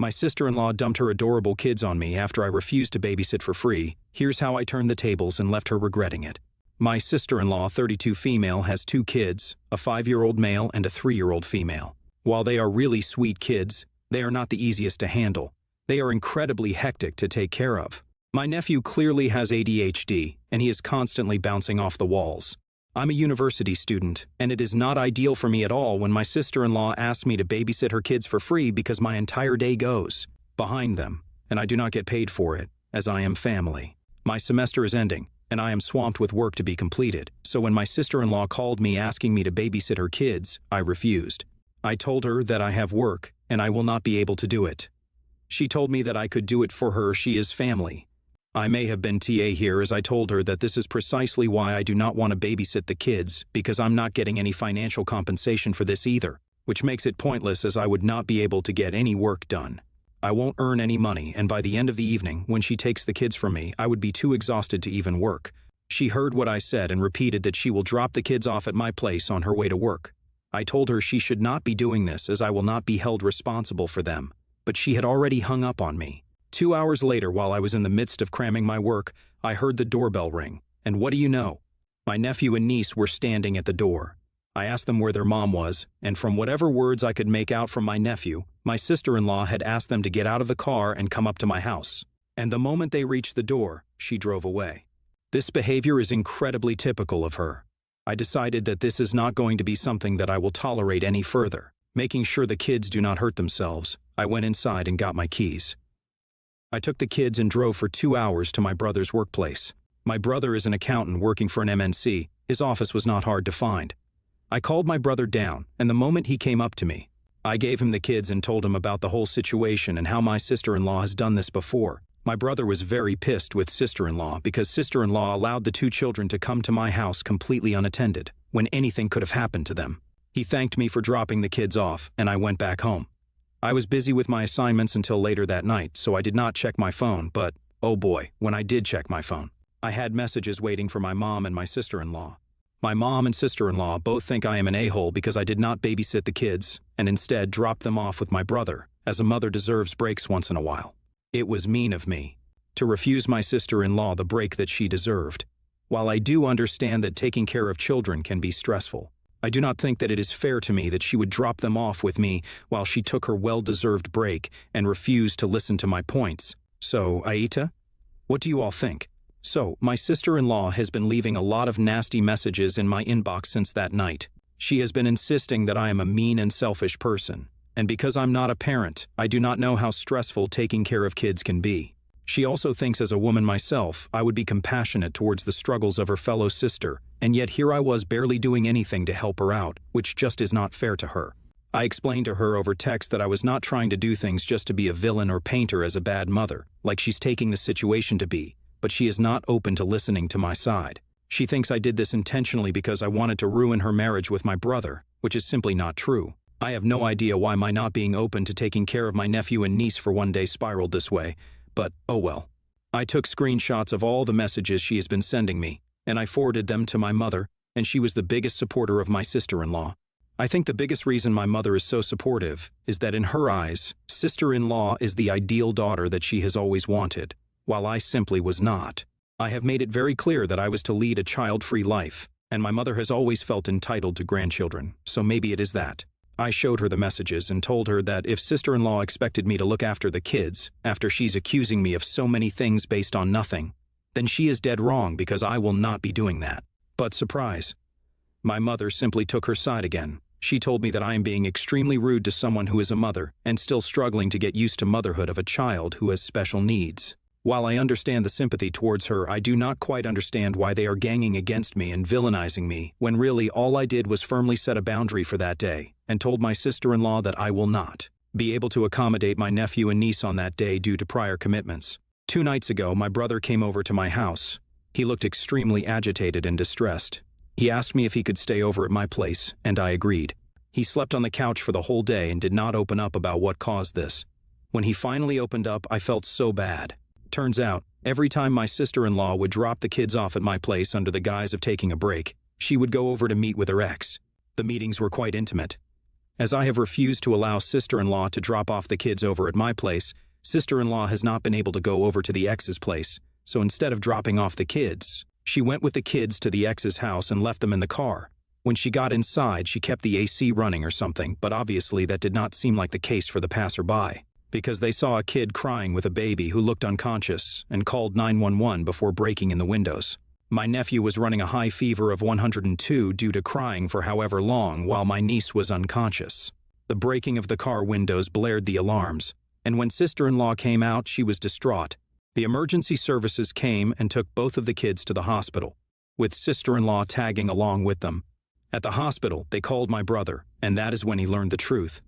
My sister-in-law dumped her adorable kids on me after I refused to babysit for free. Here's how I turned the tables and left her regretting it. My sister-in-law, 32 female, has 2 kids, a 5-year-old male and a 3-year-old female. While they are really sweet kids, they are not the easiest to handle. They are incredibly hectic to take care of. My nephew clearly has ADHD, and he is constantly bouncing off the walls. I'm a university student, and it is not ideal for me at all when my sister-in-law asks me to babysit her kids for free because my entire day goes behind them, and I do not get paid for it, as I am family. My semester is ending, and I am swamped with work to be completed, so when my sister-in-law called me asking me to babysit her kids, I refused. I told her that I have work, and I will not be able to do it. She told me that I could do it for her. She is family. I may have been TA here, as I told her that this is precisely why I do not want to babysit the kids, because I'm not getting any financial compensation for this either, which makes it pointless as I would not be able to get any work done. I won't earn any money, and by the end of the evening, when she takes the kids from me, I would be too exhausted to even work. She heard what I said and repeated that she will drop the kids off at my place on her way to work. I told her she should not be doing this as I will not be held responsible for them, but she had already hung up on me. 2 hours later, while I was in the midst of cramming my work, I heard the doorbell ring, and what do you know? My nephew and niece were standing at the door. I asked them where their mom was, and from whatever words I could make out from my nephew, my sister-in-law had asked them to get out of the car and come up to my house. And the moment they reached the door, she drove away. This behavior is incredibly typical of her. I decided that this is not going to be something that I will tolerate any further. Making sure the kids do not hurt themselves, I went inside and got my keys. I took the kids and drove for 2 hours to my brother's workplace. My brother is an accountant working for an MNC. His office was not hard to find. I called my brother down, and the moment he came up to me, I gave him the kids and told him about the whole situation and how my sister-in-law has done this before. My brother was very pissed with sister-in-law because sister-in-law allowed the 2 children to come to my house completely unattended, when anything could have happened to them. He thanked me for dropping the kids off, and I went back home. I was busy with my assignments until later that night, so I did not check my phone, but, oh boy, when I did check my phone, I had messages waiting for my mom and my sister-in-law. My mom and sister-in-law both think I am an a-hole because I did not babysit the kids, and instead dropped them off with my brother, as a mother deserves breaks once in a while. It was mean of me to refuse my sister-in-law the break that she deserved. While I do understand that taking care of children can be stressful, I do not think that it is fair to me that she would drop them off with me while she took her well-deserved break and refused to listen to my points. So, Aita, what do you all think? So, my sister-in-law has been leaving a lot of nasty messages in my inbox since that night. She has been insisting that I am a mean and selfish person, and because I'm not a parent, I do not know how stressful taking care of kids can be. She also thinks as a woman myself, I would be compassionate towards the struggles of her fellow sister, and yet here I was barely doing anything to help her out, which just is not fair to her. I explained to her over text that I was not trying to do things just to be a villain or paint her as a bad mother, like she's taking the situation to be, but she is not open to listening to my side. She thinks I did this intentionally because I wanted to ruin her marriage with my brother, which is simply not true. I have no idea why my not being open to taking care of my nephew and niece for one day spiraled this way, but oh well. I took screenshots of all the messages she has been sending me, and I forwarded them to my mother, and she was the biggest supporter of my sister-in-law. I think the biggest reason my mother is so supportive is that in her eyes, sister-in-law is the ideal daughter that she has always wanted, while I simply was not. I have made it very clear that I was to lead a child-free life, and my mother has always felt entitled to grandchildren, so maybe it is that. I showed her the messages and told her that if sister-in-law expected me to look after the kids after she's accusing me of so many things based on nothing, then she is dead wrong because I will not be doing that. But surprise, my mother simply took her side again. She told me that I am being extremely rude to someone who is a mother and still struggling to get used to motherhood of a child who has special needs. While I understand the sympathy towards her, I do not quite understand why they are ganging against me and villainizing me when really all I did was firmly set a boundary for that day and told my sister-in-law that I will not be able to accommodate my nephew and niece on that day due to prior commitments. 2 nights ago, my brother came over to my house. He looked extremely agitated and distressed. He asked me if he could stay over at my place, and I agreed. He slept on the couch for the whole day and did not open up about what caused this. When he finally opened up, I felt so bad. Turns out, every time my sister-in-law would drop the kids off at my place under the guise of taking a break, she would go over to meet with her ex. The meetings were quite intimate. As I have refused to allow sister-in-law to drop off the kids over at my place, sister-in-law has not been able to go over to the ex's place, so instead of dropping off the kids, she went with the kids to the ex's house and left them in the car. When she got inside, she kept the AC running or something, but obviously that did not seem like the case for the passerby, because they saw a kid crying with a baby who looked unconscious and called 911 before breaking in the windows. My nephew was running a high fever of 102 due to crying for however long while my niece was unconscious. The breaking of the car windows blared the alarms, and when sister-in-law came out, she was distraught. The emergency services came and took both of the kids to the hospital, with sister-in-law tagging along with them. At the hospital, they called my brother, and that is when he learned the truth.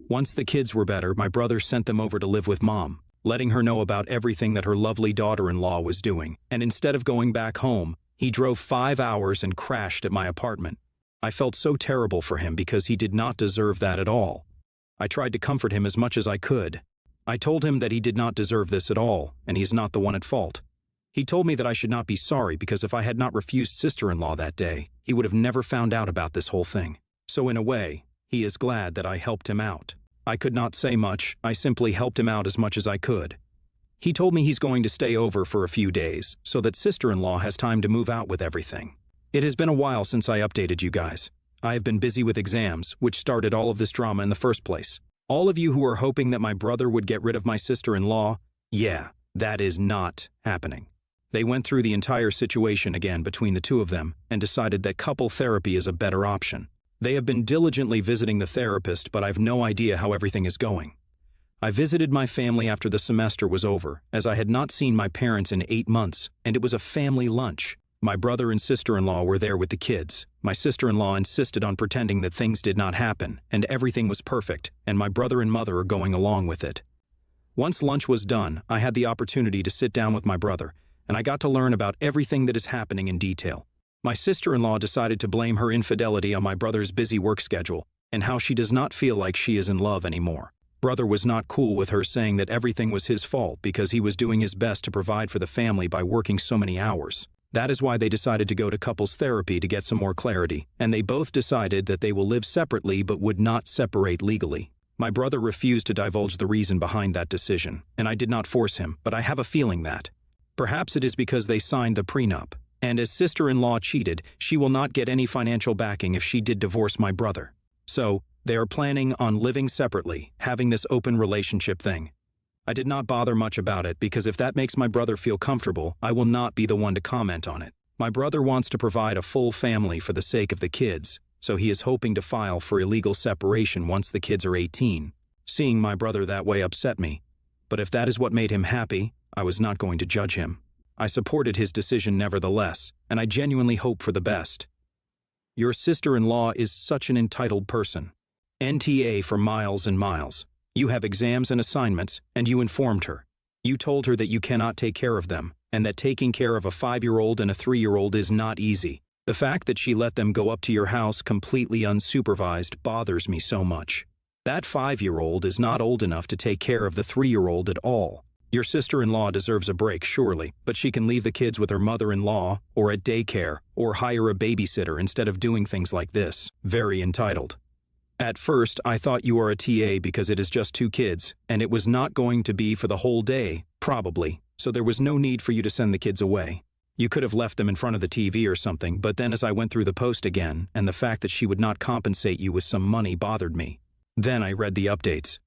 Once the kids were better, my brother sent them over to live with Mom, letting her know about everything that her lovely daughter-in-law was doing, and instead of going back home, he drove 5 hours and crashed at my apartment. I felt so terrible for him because he did not deserve that at all. I tried to comfort him as much as I could. I told him that he did not deserve this at all, and he's not the one at fault. He told me that I should not be sorry because if I had not refused sister-in-law that day, he would have never found out about this whole thing. So in a way, he is glad that I helped him out. I could not say much, I simply helped him out as much as I could. He told me he's going to stay over for a few days, so that sister-in-law has time to move out with everything. It has been a while since I updated you guys. I have been busy with exams, which started all of this drama in the first place. All of you who are hoping that my brother would get rid of my sister-in-law, yeah, that is not happening. They went through the entire situation again between the two of them and decided that couple therapy is a better option. They have been diligently visiting the therapist, but I've no idea how everything is going. I visited my family after the semester was over, as I had not seen my parents in 8 months, and it was a family lunch. My brother and sister-in-law were there with the kids. My sister-in-law insisted on pretending that things did not happen, and everything was perfect, and my brother and mother are going along with it. Once lunch was done, I had the opportunity to sit down with my brother, and I got to learn about everything that is happening in detail. My sister-in-law decided to blame her infidelity on my brother's busy work schedule and how she does not feel like she is in love anymore. Brother was not cool with her saying that everything was his fault because he was doing his best to provide for the family by working so many hours. That is why they decided to go to couples therapy to get some more clarity, and they both decided that they will live separately but would not separate legally. My brother refused to divulge the reason behind that decision, and I did not force him, but I have a feeling that perhaps it is because they signed the prenup. And as sister-in-law cheated, she will not get any financial backing if she did divorce my brother. So, they are planning on living separately, having this open relationship thing. I did not bother much about it because if that makes my brother feel comfortable, I will not be the one to comment on it. My brother wants to provide a full family for the sake of the kids, so he is hoping to file for illegal separation once the kids are 18. Seeing my brother that way upset me, but if that is what made him happy, I was not going to judge him. I supported his decision nevertheless, and I genuinely hope for the best. Your sister-in-law is such an entitled person. NTA for miles and miles. You have exams and assignments, and you informed her. You told her that you cannot take care of them, and that taking care of a 5-year-old and a 3-year-old is not easy. The fact that she let them go up to your house completely unsupervised bothers me so much. That 5-year-old is not old enough to take care of the 3-year-old at all. Your sister-in-law deserves a break, surely, but she can leave the kids with her mother-in-law, or at daycare, or hire a babysitter instead of doing things like this. Very entitled. At first, I thought you are a TA because it is just 2 kids, and it was not going to be for the whole day, probably, so there was no need for you to send the kids away. You could have left them in front of the TV or something, but then as I went through the post again, and the fact that she would not compensate you with some money bothered me. Then I read the updates.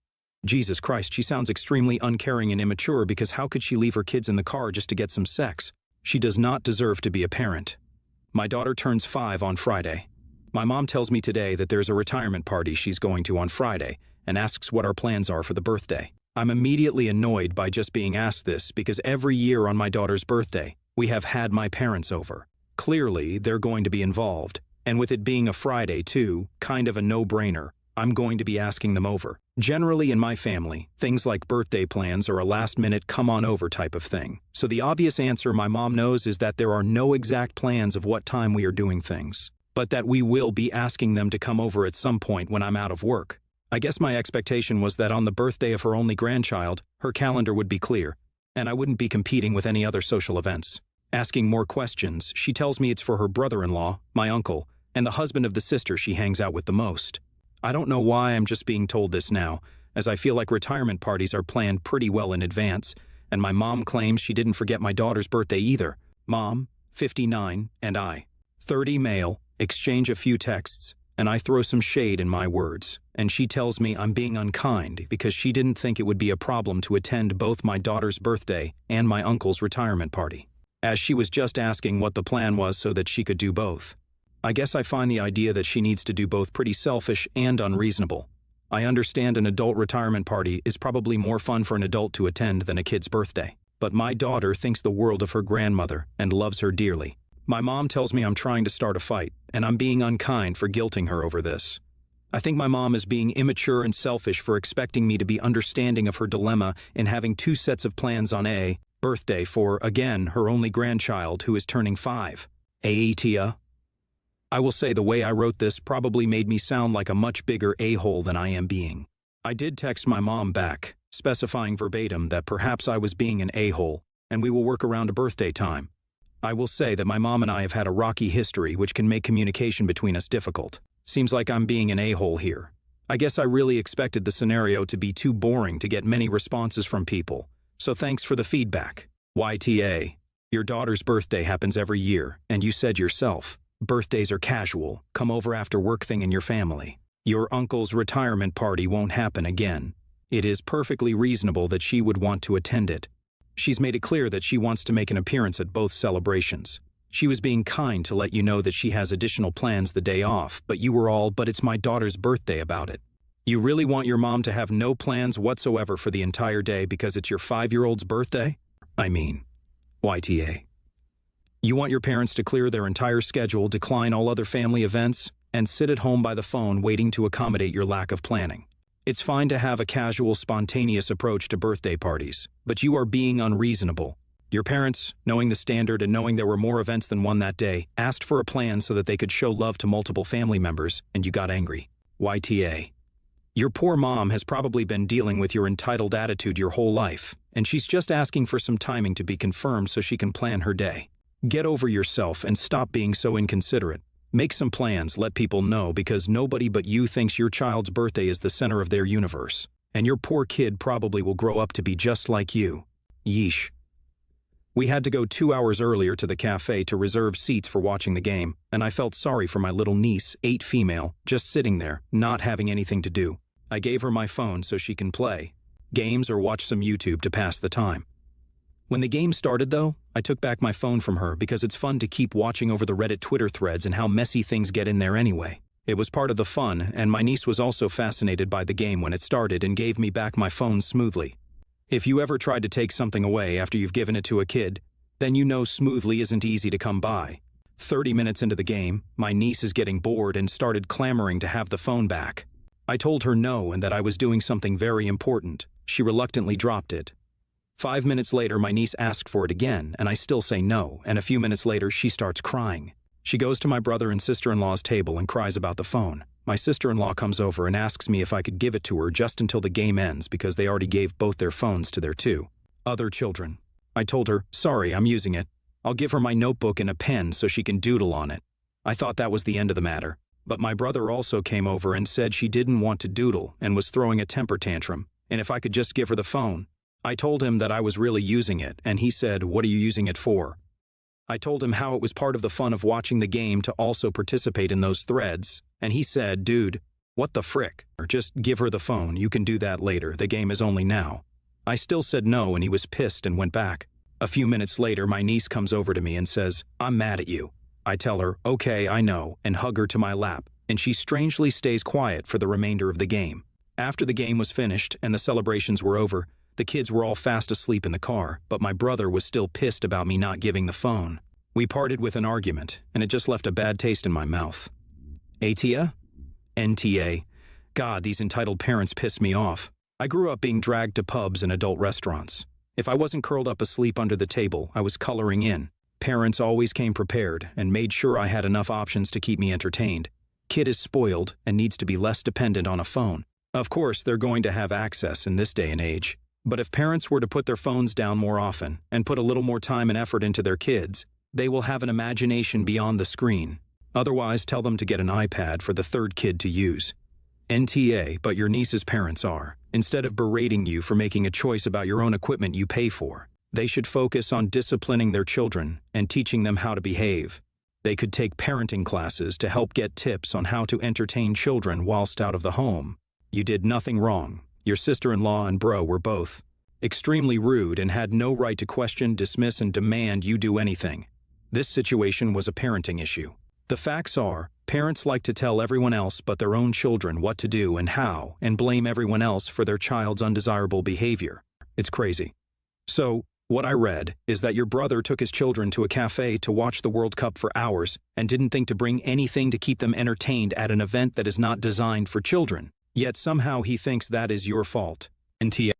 Jesus Christ, she sounds extremely uncaring and immature because how could she leave her kids in the car just to get some sex? She does not deserve to be a parent. My daughter turns 5 on Friday. My mom tells me today that there's a retirement party she's going to on Friday and asks what our plans are for the birthday. I'm immediately annoyed by just being asked this because every year on my daughter's birthday, we have had my parents over. Clearly, they're going to be involved, and with it being a Friday too, kind of a no-brainer. I'm going to be asking them over. Generally in my family, things like birthday plans are a last-minute come-on-over type of thing. So the obvious answer my mom knows is that there are no exact plans of what time we are doing things, but that we will be asking them to come over at some point when I'm out of work. I guess my expectation was that on the birthday of her only grandchild, her calendar would be clear, and I wouldn't be competing with any other social events. Asking more questions, she tells me it's for her brother-in-law, my uncle, and the husband of the sister she hangs out with the most. I don't know why I'm just being told this now, as I feel like retirement parties are planned pretty well in advance, and my mom claims she didn't forget my daughter's birthday either. Mom, 59, and I, 30 male, exchange a few texts, and I throw some shade in my words, and she tells me I'm being unkind because she didn't think it would be a problem to attend both my daughter's birthday and my uncle's retirement party, as she was just asking what the plan was so that she could do both. I guess I find the idea that she needs to do both pretty selfish and unreasonable. I understand an adult retirement party is probably more fun for an adult to attend than a kid's birthday, but my daughter thinks the world of her grandmother and loves her dearly. My mom tells me I'm trying to start a fight, and I'm being unkind for guilting her over this. I think my mom is being immature and selfish for expecting me to be understanding of her dilemma in having two sets of plans on a birthday for, again, her only grandchild who is turning 5. Tia. I will say the way I wrote this probably made me sound like a much bigger a-hole than I am being. I did text my mom back, specifying verbatim that perhaps I was being an a-hole, and we will work around a birthday time. I will say that my mom and I have had a rocky history which can make communication between us difficult. Seems like I'm being an a-hole here. I guess I really expected the scenario to be too boring to get many responses from people, so thanks for the feedback. YTA. Your daughter's birthday happens every year, and you said yourself, birthdays are casual, come over after work thing in your family. Your uncle's retirement party won't happen again. It is perfectly reasonable that she would want to attend it. She's made it clear that she wants to make an appearance at both celebrations. She was being kind to let you know that she has additional plans the day off, but you were all, but it's my daughter's birthday about it. You really want your mom to have no plans whatsoever for the entire day because it's your 5-year-old's birthday? I mean, YTA. You want your parents to clear their entire schedule, decline all other family events, and sit at home by the phone waiting to accommodate your lack of planning. It's fine to have a casual, spontaneous approach to birthday parties, but you are being unreasonable. Your parents, knowing the standard and knowing there were more events than one that day, asked for a plan so that they could show love to multiple family members, and you got angry. YTA. Your poor mom has probably been dealing with your entitled attitude your whole life, and she's just asking for some timing to be confirmed so she can plan her day. Get over yourself and stop being so inconsiderate. Make some plans, let people know, because nobody but you thinks your child's birthday is the center of their universe. And your poor kid probably will grow up to be just like you. Yeesh. We had to go 2 hours earlier to the cafe to reserve seats for watching the game, and I felt sorry for my little niece, 8 female, just sitting there, not having anything to do. I gave her my phone so she can play games or watch some YouTube to pass the time. When the game started, though, I took back my phone from her because it's fun to keep watching over the Reddit Twitter threads and how messy things get in there anyway. It was part of the fun, and my niece was also fascinated by the game when it started and gave me back my phone smoothly. If you ever tried to take something away after you've given it to a kid, then you know smoothly isn't easy to come by. 30 minutes into the game, my niece is getting bored and started clamoring to have the phone back. I told her no and that I was doing something very important. She reluctantly dropped it. 5 minutes later, my niece asked for it again, and I still say no, and a few minutes later, she starts crying. She goes to my brother and sister-in-law's table and cries about the phone. My sister-in-law comes over and asks me if I could give it to her just until the game ends because they already gave both their phones to their 2 other children. I told her, sorry, I'm using it. I'll give her my notebook and a pen so she can doodle on it. I thought that was the end of the matter. But my brother also came over and said she didn't want to doodle and was throwing a temper tantrum, and if I could just give her the phone. I told him that I was really using it, and he said, what are you using it for? I told him how it was part of the fun of watching the game to also participate in those threads, and he said, dude, what the frick? Or just give her the phone, you can do that later, the game is only now. I still said no, and he was pissed and went back. A few minutes later, my niece comes over to me and says, I'm mad at you. I tell her, okay, I know, and hug her to my lap, and she strangely stays quiet for the remainder of the game. After the game was finished and the celebrations were over, the kids were all fast asleep in the car, but my brother was still pissed about me not giving the phone. We parted with an argument, and it just left a bad taste in my mouth. Atia? NTA. God, these entitled parents piss me off. I grew up being dragged to pubs and adult restaurants. If I wasn't curled up asleep under the table, I was coloring in. Parents always came prepared and made sure I had enough options to keep me entertained. Kid is spoiled and needs to be less dependent on a phone. Of course, they're going to have access in this day and age. But if parents were to put their phones down more often and put a little more time and effort into their kids, they will have an imagination beyond the screen. Otherwise, tell them to get an iPad for the 3rd kid to use. NTA, but your niece's parents are. Instead of berating you for making a choice about your own equipment you pay for, they should focus on disciplining their children and teaching them how to behave. They could take parenting classes to help get tips on how to entertain children whilst out of the home. You did nothing wrong. Your sister-in-law and bro were both extremely rude and had no right to question, dismiss, and demand you do anything. This situation was a parenting issue. The facts are, parents like to tell everyone else but their own children what to do and how, and blame everyone else for their child's undesirable behavior. It's crazy. So, what I read is that your brother took his children to a cafe to watch the World Cup for hours and didn't think to bring anything to keep them entertained at an event that is not designed for children. Yet somehow he thinks that is your fault. NTA.